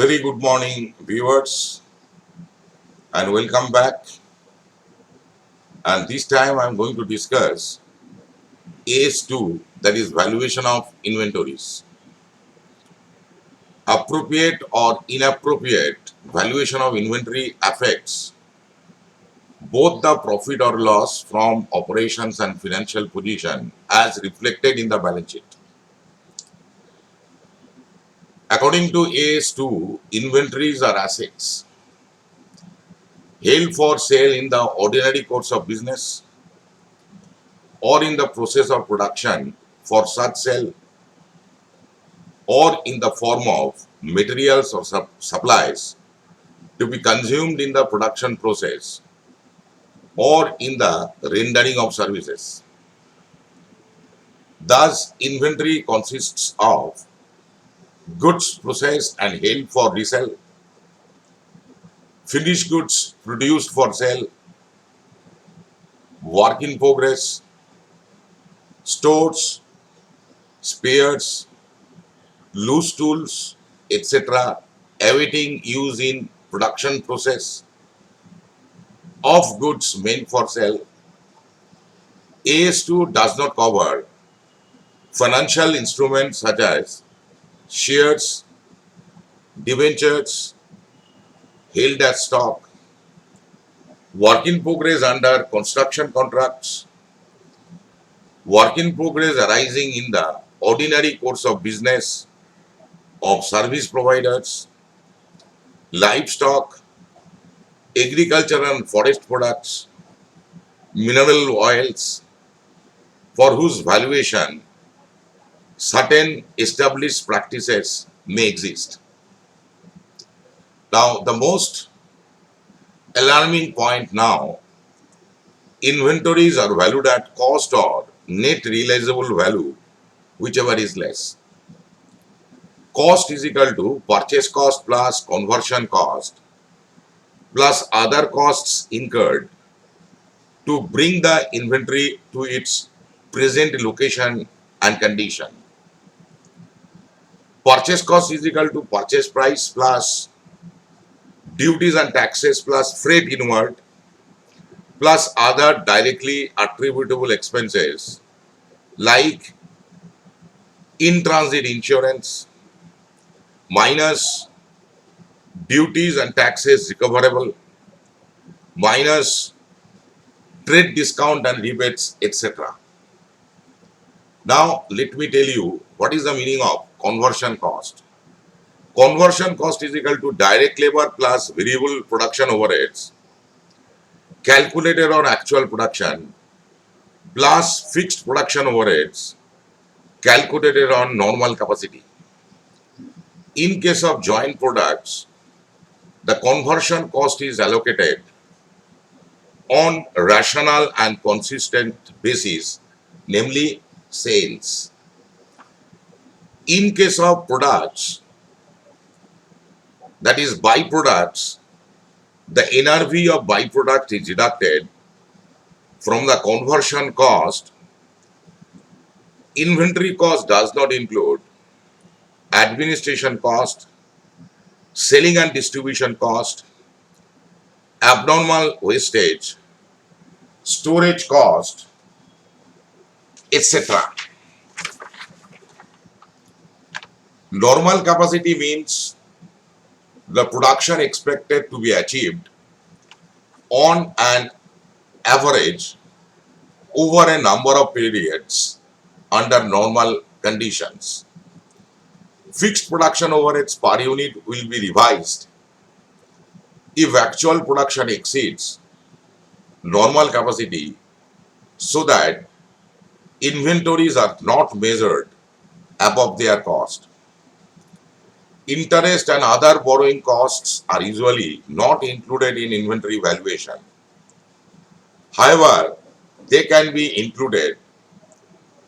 Very good morning, viewers, and welcome back. And this time I'm going to discuss AS2, that is valuation of inventories. Appropriate or inappropriate valuation of inventory affects both the profit or loss from operations and financial position as reflected in the balance sheet. According to AS2, inventories are assets held for sale in the ordinary course of business or in the process of production for such sale or in the form of materials or supplies to be consumed in the production process or in the rendering of services. Thus, inventory consists of goods processed and held for resale, finished goods produced for sale, work in progress, stores, spares, loose tools, etc., awaiting use in production process of goods meant for sale. AS2 does not cover financial instruments such as shares, debentures, held as stock, work in progress under construction contracts, work in progress arising in the ordinary course of business of service providers, livestock, agriculture and forest products, mineral oils, for whose valuation certain established practices may exist. Now, the most alarming point now, inventories are valued at cost or net realizable value, whichever is less. Cost is equal to purchase cost plus conversion cost plus other costs incurred to bring the inventory to its present location and condition. Purchase cost is equal to purchase price plus duties and taxes plus freight inward plus other directly attributable expenses like in-transit insurance minus duties and taxes recoverable minus trade discount and rebates, etc. Now, let me tell you what is the meaning of conversion cost. Conversion cost is equal to direct labor plus variable production overheads calculated on actual production plus fixed production overheads calculated on normal capacity. In case of joint products, the conversion cost is allocated on rational and consistent basis, namely sales. In case of products, that is byproducts, the NRV of byproduct is deducted from the conversion cost. Inventory cost does not include administration cost, selling and distribution cost, abnormal wastage, storage cost, etc. Normal capacity means the production expected to be achieved on an average over a number of periods under normal conditions. Fixed production overheads per unit will be revised if actual production exceeds normal capacity so that inventories are not measured above their cost. Interest and other borrowing costs are usually not included in inventory valuation. However, they can be included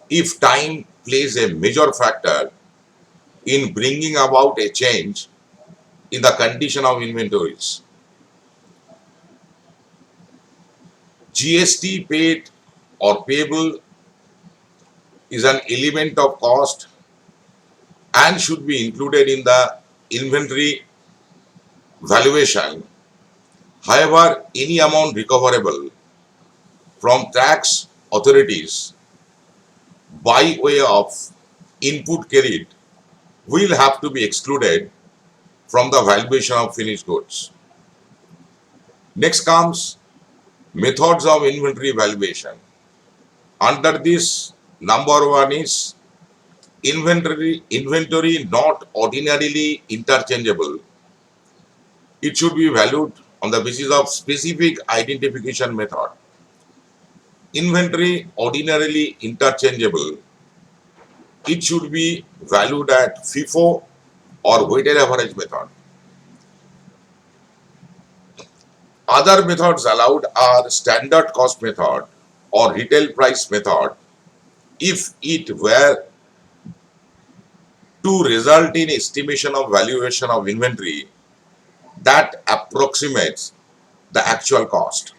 if time plays a major factor in bringing about a change in the condition of inventories. GST paid or payable is an element of cost and should be included in the inventory valuation. However, any amount recoverable from tax authorities by way of input credit will have to be excluded from the valuation of finished goods. Next comes methods of inventory valuation. Under this, number one is inventory not ordinarily interchangeable. It should be valued on the basis of specific identification method. Inventory ordinarily interchangeable, it should be valued at FIFO or weighted average method. Other methods allowed are standard cost method or retail price method if it were to result in estimation of valuation of inventory that approximates the actual cost.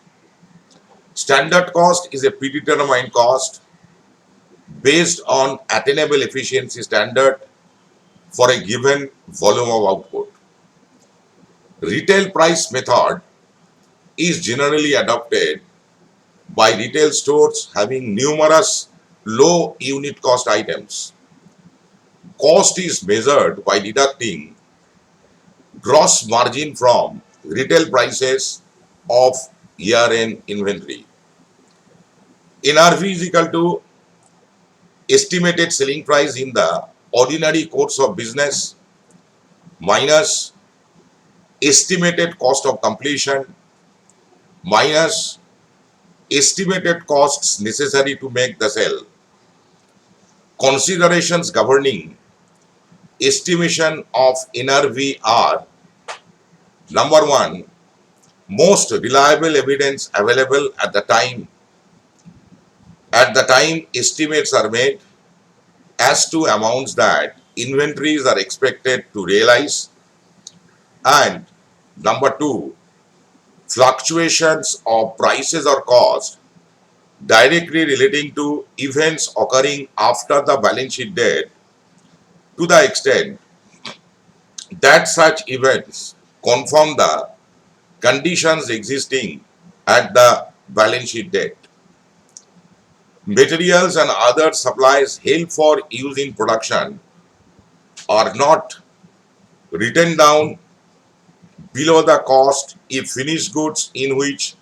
Standard cost is a predetermined cost based on attainable efficiency standard for a given volume of output. Retail price method is generally adopted by retail stores having numerous low unit cost items. Cost is measured by deducting gross margin from retail prices of year-end inventory. NRV is equal to estimated selling price in the ordinary course of business minus estimated cost of completion minus estimated costs necessary to make the sale. Considerations governing estimation of NRV are: number one, most reliable evidence available at the time estimates are made as to amounts that inventories are expected to realize, and number two, fluctuations of prices or cost directly relating to events occurring after the balance sheet date to the extent that such events confirm the conditions existing at the balance sheet date. Materials and other supplies held for use in production are not written down below the cost if finished goods in which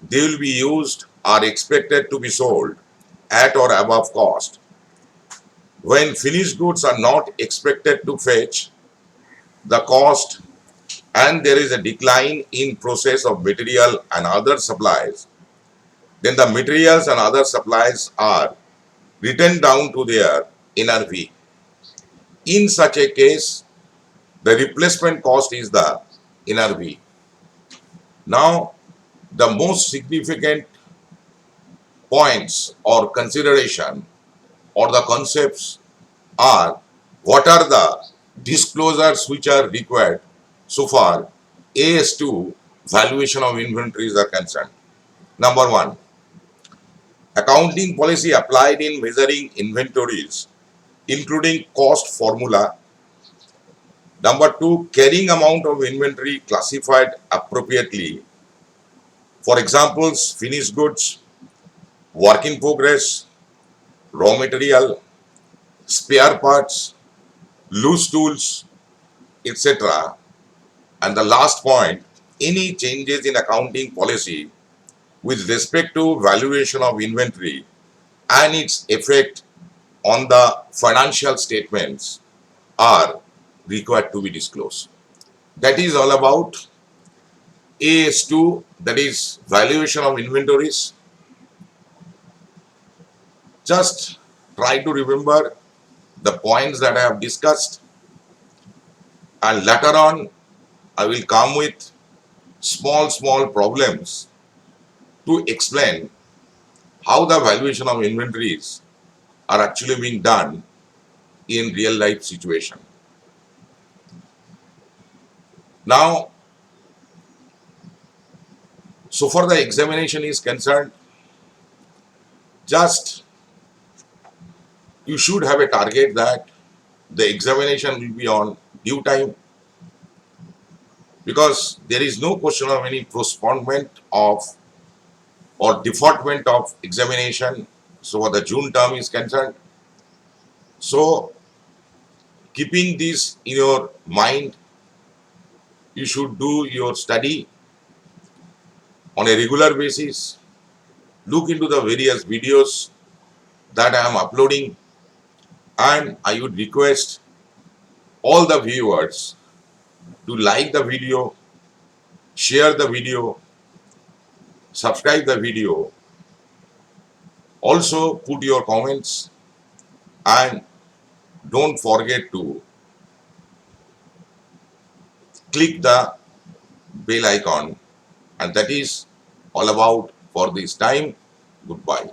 they will be used are expected to be sold at or above cost. When finished goods are not expected to fetch the cost and there is a decline in process of material and other supplies, then the materials and other supplies are written down to their NRV. In such a case, the replacement cost is the NRV. Now, the most significant points or consideration or the concepts are: what are the disclosures which are required so far as to valuation of inventories are concerned. Number one, accounting policy applied in measuring inventories, including cost formula. Number two, carrying amount of inventory classified appropriately. For examples, finished goods, work in progress, raw material, spare parts, loose tools, etc. And the last point, any changes in accounting policy with respect to valuation of inventory and its effect on the financial statements are required to be disclosed. That is all about AS2, that is valuation of inventories. Just try to remember the points that I have discussed, and later on I will come with small problems to explain how the valuation of inventories are actually being done in real life situation. Now, so far the examination is concerned, just you should have a target that the examination will be on due time. because there is no question of any postponement of or deferment of examination so what the June term is concerned. So keeping this in your mind, you should do your study on a regular basis. Look into the various videos that I am uploading, and I would request all the viewers to like the video, share the video, subscribe the video, also put your comments, and don't forget to click the bell icon. And that is all about for this time. Goodbye.